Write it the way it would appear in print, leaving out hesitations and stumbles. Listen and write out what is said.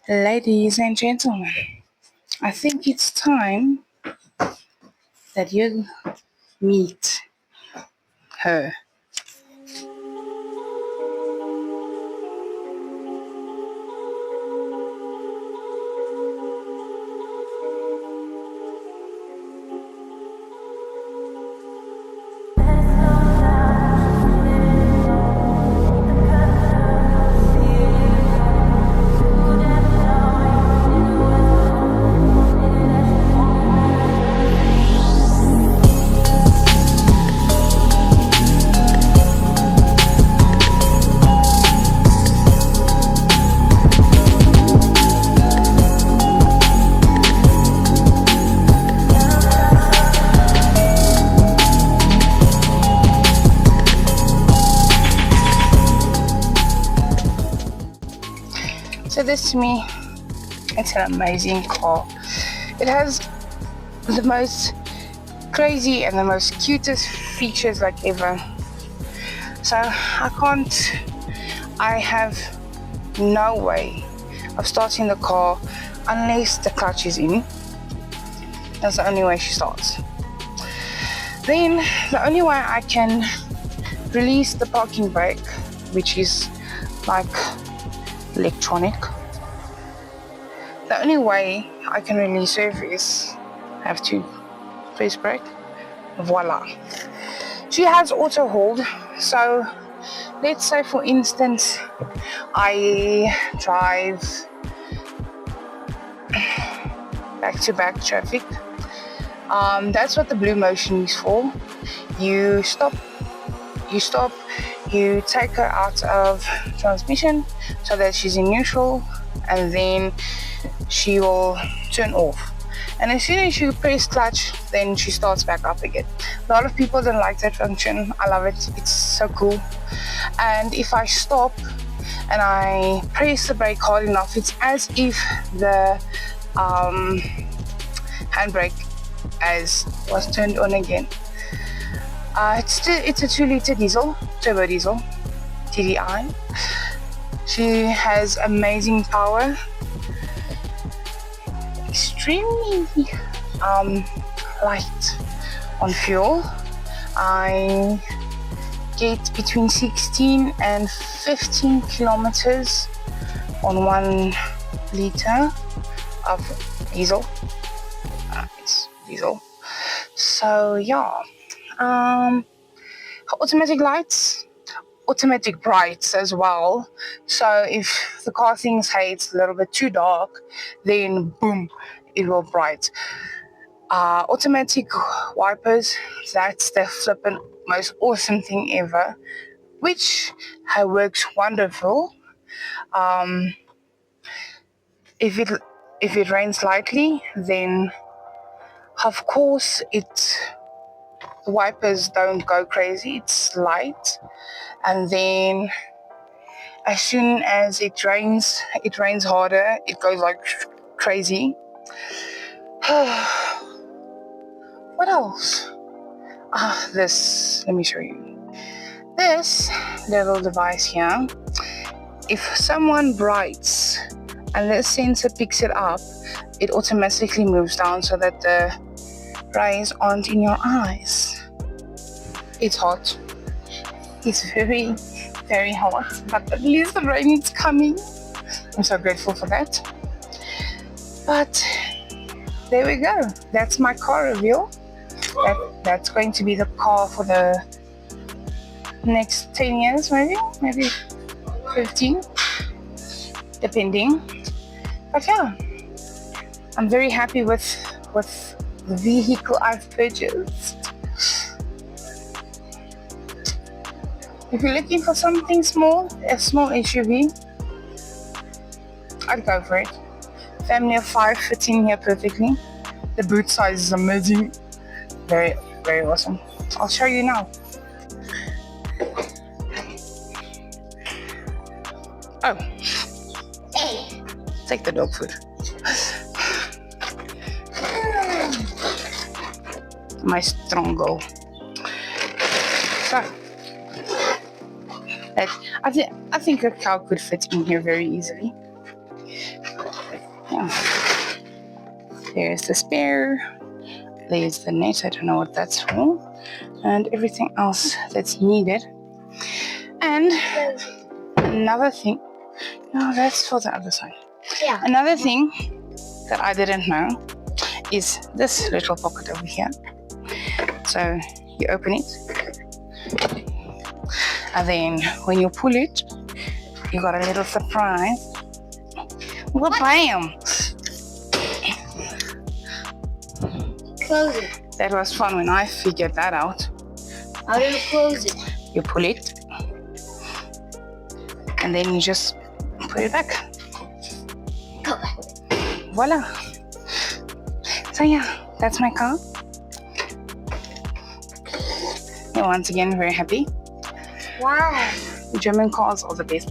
Ladies and gentlemen, I think it's time that you meet her. So this to me, it's an amazing car. It has the most crazy and the most cutest features like ever. So I have no way of starting the car unless the clutch is in. That's the only way she starts. Then the only way I can release the parking brake, which is like electronic, the only way I can release her is have to press brake. Voila. She has auto hold, so let's say for instance I drive back to back traffic. That's what the blue motion is for. You stop, you take her out of transmission so that she's in neutral, and then she will turn off. And as soon as you press clutch, then she starts back up again. A lot of people don't like that function. I love it. It's so cool. And if I stop and I press the brake hard enough, it's as if the handbrake was turned on again. It's a 2-liter diesel, turbo diesel, TDI. She has amazing power, extremely light on fuel. I get between 16 and 15 kilometers on 1 liter of diesel. It's diesel. So yeah, automatic lights, automatic brights as well. So if the car thinks, hey, it's a little bit too dark, then boom, it will bright. Automatic wipers, that's the flippin' most awesome thing ever, which works wonderful. If it rains lightly, then of course the wipers don't go crazy, it's light. And then as soon as it rains harder, it goes like crazy. What else? Let me show you. This little device here, if someone brights and the sensor picks it up, it automatically moves down so that the rays aren't in your eyes. It's hot. It's very, very hot, but at least the rain is coming. I'm so grateful for that. But there we go. That's my car review. That's going to be the car for the next 10 years, maybe 15, depending. But yeah, I'm very happy with the vehicle I've purchased. If you're looking for something small, a small SUV, I'd go for it. Family of 5 fits in here perfectly. The boot size is amazing. Very, very awesome. I'll show you now. Oh. Hey. Take the dog food. My strong goal. So, I think a cow could fit in here very easily. There's the spare. There's the net. I don't know what that's for. And everything else that's needed. And another thing. No, that's for the other side. Yeah. Another thing that I didn't know is this little pocket over here. So you open it, and then when you pull it, you got a little surprise. Well, bam! Close it. That was fun when I figured that out. How do you close it? You pull it, and then you just put it back. Go back. Voila! So yeah, that's my car. We're once again very happy. Wow. German cars are the best.